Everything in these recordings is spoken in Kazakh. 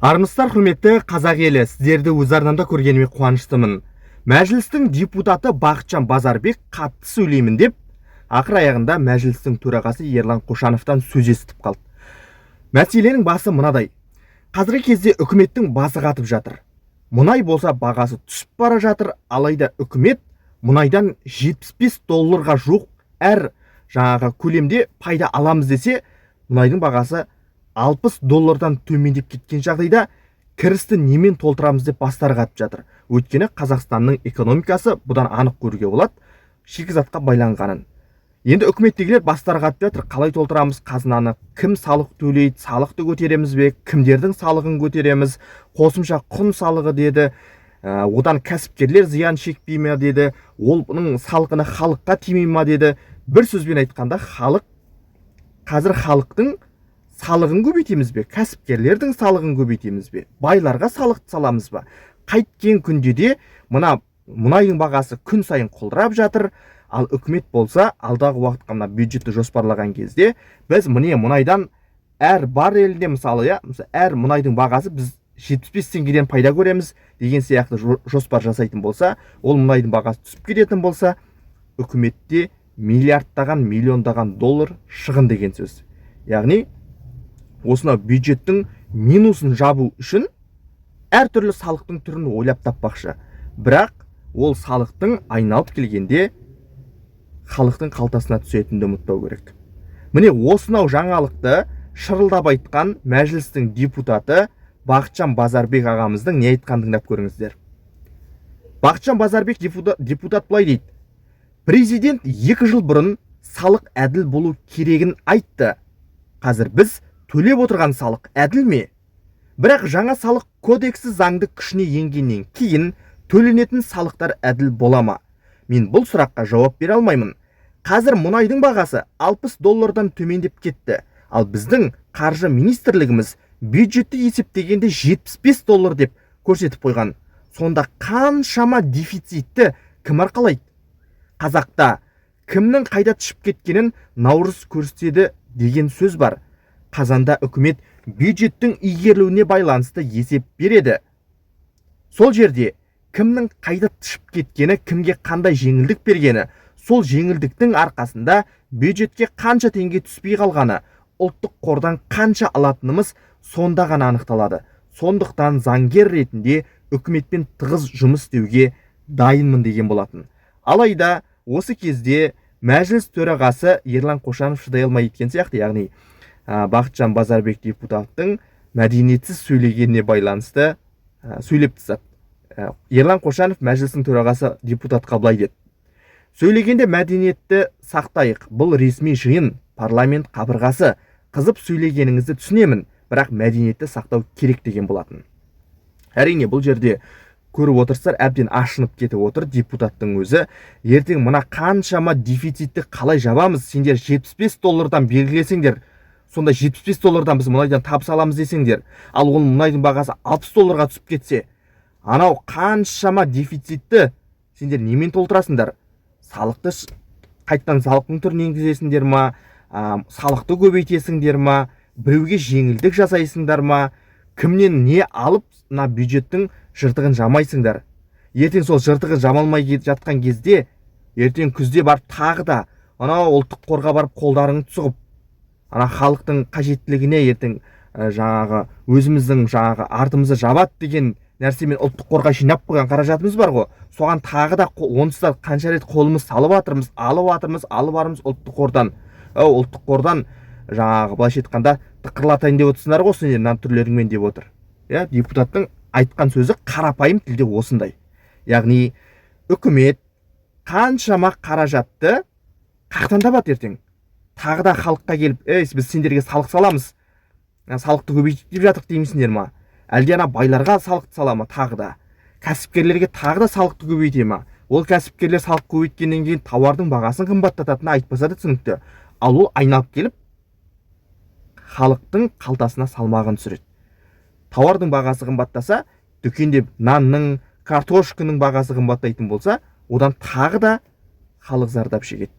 Армысыздар, құрметті қазақ елі, сіздерді өз арнамда көргеніме қуаныштымын. Мәжілістің депутаты Бақытжан Базарбек қатты сөйлеймін деп, ақыр аяғында мәжілістің төрағасы Ерлан Қошановтан сөз естіп қалды. Мәселенің басы мынадай. Қазіргі кезде үкіметтің басы қатып жатыр. Мұнай болса бағасы түсіп бара жатыр, алайда үкімет мұнайдан $75 жуық әр көлемде пайда аламыз десе, мұнайдың бағасы $60 төмендеп кеткен жағдайда кірісті немен толтырамыз деп бастары қатып жатыр. Өйткені Қазақстанның экономикасы бұдан анық көруге болады, шикізатқа байланғанын. Енді үкіметтегілер бастары қатып жатыр, қалай толтырамыз қазынаны, кім салық төлейді, салықты көтереміз бе, кімдердің салығын көтереміз, қосымша құн салығы деді, одан кәсіпкерлер зиян шекпей ме деді, оның салқыны халыққа тимей ме деді. Бір сөзбен айтқанда, қазір халықтың салығын көбейтеміз бе, кәсіпкерлердің салығын көбейтеміз бе, байларға салықты саламыз ба? Қайткен күнде де мұнайдың бағасы күн сайын құлдырап жатыр, ал үкімет болса алдағы уақытқа мына бюджетті жоспарлаған кезде біз мұнайдан әр барреліне мысалы, әр мұнайдың бағасы біз 75 теңгеден пайда көреміз деген сияқты жоспар жасайтын болса, ол мұнайдың бағасы түсіп кететін болса, үкіметте миллиардтаған, миллиондаған доллар шығын деген сөз. Яғни осынау бюджеттің минусын жабу үшін әртүрлі салықтың түрін ойлап таппақшы. Бірақ ол салықтың айналып келгенде халықтың қалтасына түсетінді ұмытпау керек. Міне осынау жаңалықты шырылдап айтқан мәжілістің депутаты Бақытжан Базарбек ағамыздың не айтқанын тыңдап көріңіздер. Бақытжан Базарбек депутат былай дейді. Президент 2 жыл бұрын салық әділ болу керегін айтты. Қазір біз төлеп отырған салық әділ ме? Бірақ жаңа салық кодексі заңды күшіне енгеннен кейін төленетін салықтар әділ бола ма? Мен бұл сұраққа жауап бере алмаймын. Қазір мұнайдың бағасы $60 төмендеп кетті. Ал біздің қаржы министрлігіміз бюджетті есептегенде $75 деп көрсетіп қойған. Сонда қаншама дефицитті кім арқалайды? Қазақта кімнің қайда түсіп кеткенін наурыз көрсетеді деген сөз бар. Қазанда үкімет бюджеттің игерілуіне байланысты есеп береді. Сол жерде кімнің қайда түсіп кеткені, кімге қандай жеңілдік бергені, сол жеңілдіктің арқасында бюджетке қанша теңге түспей қалғаны, ұлттық қордан қанша алатынымыз сонда ғана анықталады. Сондықтан заңгер ретінде үкіметпен тығыз жұмыс істеуге дайынмын деген болатын. Алайда осы кезде мәжіліс төрағасы Ерлан Қошанов шыдай алмай кеткен сияқты, яғни Бақытжан Базарбек депутаттың мәдениетсіз сөйлегеніне байланысты сөйлеп тастады. Ерлан Қошанов мәжілістің төрағасы депутатқа былай деді. Сөйлегенде мәдениетті сақтайық. Бұл ресми жиын, парламент қабырғасы. Қызып сөйлегеніңізді түсінемін, бірақ мәдениетті сақтау керек деген болатын. Әрине бұл жерде көріп отырсыздар, әбден ашынып кетіп отыр депутаттың өзі. Ертең мына қаншама дефицитті қалай жабамыз? Сендер $75 белгілесеңдер, сонда $75 біз мұнайдан табыс аламыз десеңдер, ал ол мұнайдың бағасы $60 түсіп кетсе, анау қаншама дефицитті сендер немен толтырасыңдар? Салықты қайттан салықтың түрін енгізесіңдер ма, салықты көбейтесіңдер ма, біреуге жеңілдік жасайсыңдар ма, кімнен не алып мына бюджеттің жыртығын жамайсыңдар? Ертең сол жыртығы жамалмай жатқан кезде, ертең күзде барып тағы да анау ұлттық қорға барып қолдарыңды сұғып, ана халықтың қажеттілігіне ертең өзіміздің артымызды жабат деген нәрсемен ұлттық қорға жинап қойған қаражатымыз бар ғой, соған тағы да онсыз да қанша рет қолымыз салып жатырмыз, алып барымыз ұлттық қордан. Ұлттық қордан былайша айтқанда тықырлатайын деп отырсыңдар ғой, сендер мына түрлеріңмен деп отыр. Депутаттың айтқан сөзі қарапайым тілде осындай. Яғни үкімет қаншама қаражатты қақтан табады ертең. Тағы да халыққа келіп, біз сендерге салық саламыз, салықты көбейтіп жатық деймісіңдер ма? Әлде ана байларға салықты сала ма? Тағы да кәсіпкерлерге тағы да салықты көбейте ма? Ол кәсіпкерлер салық көбейткеннен кейін тауардың бағасын қымбаттататыны айтпаса да түсінікті. Ал ол айналып келіп халықтың қалтасына салмағын түсіреді. Тауардың бағасы қымбаттаса, дүкенде нанның, картошканың бағасы қымбаттайтын болса, одан тағы да халық зардап шегеді.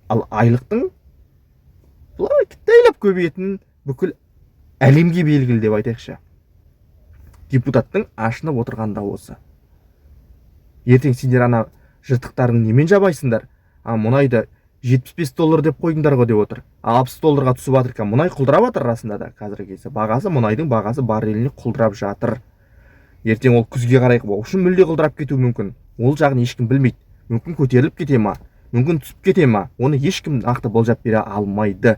Ал айлықтың бұлай тіптейлеп көбейетін бүкіл әлемге белгілі деп айтайықшы. депутаттың ашынып отырған дауысы. Ертең сендер ана жыртықтарың немен жабайсыңдар? Мұнайды $75 деп қойдыңдар ғой деп отыр. $60 түсіп жатыр екен. Мұнай құлдырап жатыр расында да қазіргі кезде. Мұнайдың бағасы барреліне құлдырап жатыр. Ертең ол күзге қарай үшін мүлде құлдырап кетуі мүмкін. Ол жағын ешкім білмейді. Мүмкін көтеріліп кете ма, мүмкін түсіп кете ма, оны ешкім нақты болжап бере алмайды.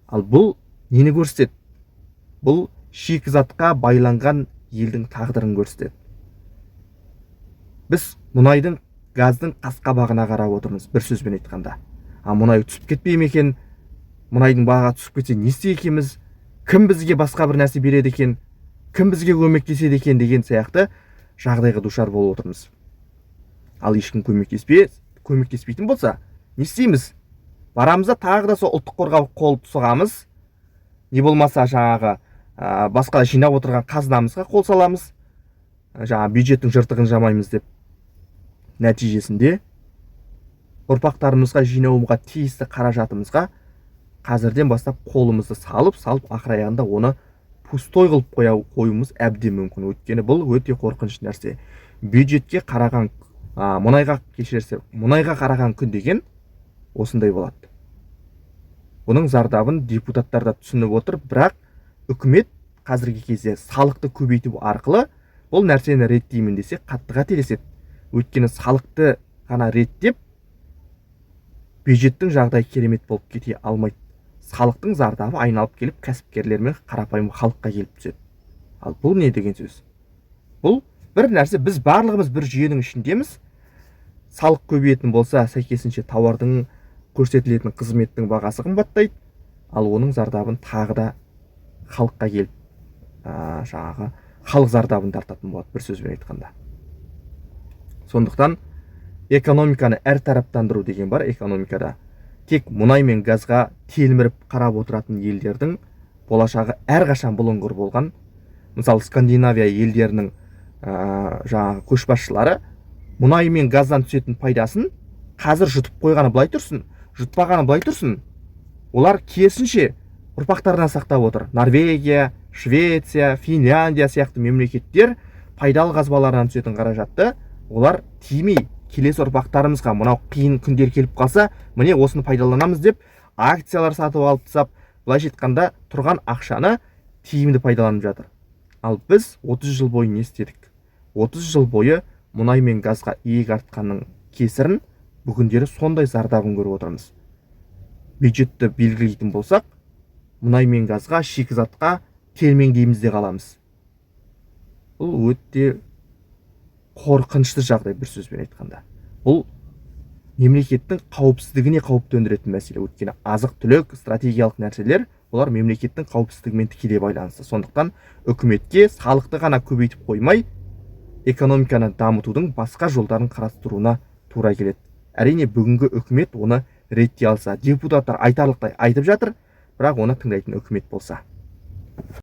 Ал бұл нені көрсетеді? Бұл шикізатқа байланған елдің тағдырын көрсетеді. Біз мұнайдың, газдың қас-қабағына қарап отырмыз, бір сөзбен айтқанда. Мұнай түсіп кетпей ме екен? Мұнайдың бағасы түсіп кетсе не істей екенбіз? Кім бізге басқа бір нәрсе береді екен? Кім бізге көмектеседі екен деген сияқты жағдайға душар болып отырмыз. Ал ешкім көмектеспейтін болса, не істейміз? Барамыз да тағы да сол ұлттық қорға қол сұғамыз. Не болмаса жаңағы басқа жинап отырған қазынамызға қол саламыз. Бюджеттің жыртығын жамаймыз деп. Нәтижесінде ұрпақтарымызға жинауымға тиісті қаражатымызға қазірден бастап қолымызды салып ақыр аяғында оны пустой қылып қоюымыз әбден мүмкін. Өйткені бұл өте қорқынышты нәрсе. Бюджетке қараған мұнайға қараған күн деген осындай болады. Бұның зардабын депутаттар да түсініп отыр, бірақ үкімет қазіргі кезде салықты көбейту арқылы бұл нәрсені реттеймін десе қатты қателеседі. Өйткені салықты ғана реттеп бюджеттің жағдайы керемет болып кете алмайды. Салықтың зардабы айналып келіп кәсіпкерлер мен қарапайым халыққа келіп түседі. Ал бұл не деген сөз? Бұл бір нәрсе, біз барлығымыз бір жүйенің ішіндеміз. Салық көбейетін болса, сәйкесінше тауардың, көрсетілетін қызметтің бағасы қымбаттайды. Ал оның зардабын тағы да халыққа келіп, халық зардабын тартатын болады, бір сөзбен айтқанда. Сондықтан экономиканы әртараптандыру деген бар. Экономикада тек мұнай мен газға телміріп қарап отыратын елдердің болашағы әрқашан бұлыңғыр болған. Мысалы, Скандинавия елдерінің көшбасшылары мұнай мен газдан түсетін пайдасын қазір жұтып қойғаны былай тұрсын, жұтпағаны былай тұрсын. Олар керісінше ұрпақтарына сақтап отыр. Норвегия, Швеция, Финляндия сияқты мемлекеттер пайдалы қазбалардан түсетін қаражатты олар тимей келесі ұрпақтарымызға мынау қиын күндер келіп қалса, міне осыны пайдаланамыз деп акциялар сатып алып тастап, былайша айтқанда тұрған ақшаны тиімді пайдаланып жатыр. Ал біз 30 жыл бойы не істедік? 30 жыл бойы мұнай мен газға иек артқанның кесірін бүгіндері сондай зардабын көріп отырмыз. Бюджетті белгілейтін болсақ, мұнай мен газға, шикізатқа телмеңдейміз де қаламыз. Бұл өте қорқынышты жағдай, бір сөзбен айтқанда. Бұл мемлекеттің қауіпсіздігіне қауіп төндіретін мәселе. Өйткені азық-түлік, стратегиялық нәрселер, олар мемлекеттің қауіпсіздігімен тікелей байланысты. Сондықтан үкіметке салықты ғана көбейтіп қоймай, экономиканы дамытудың басқа жолдарын қарастыруына тура келеді. Әрине бүгінгі үкімет оны реттей алса, депутаттар айтарлықтай айтып жатыр, бірақ оны тыңдайтын үкімет болса.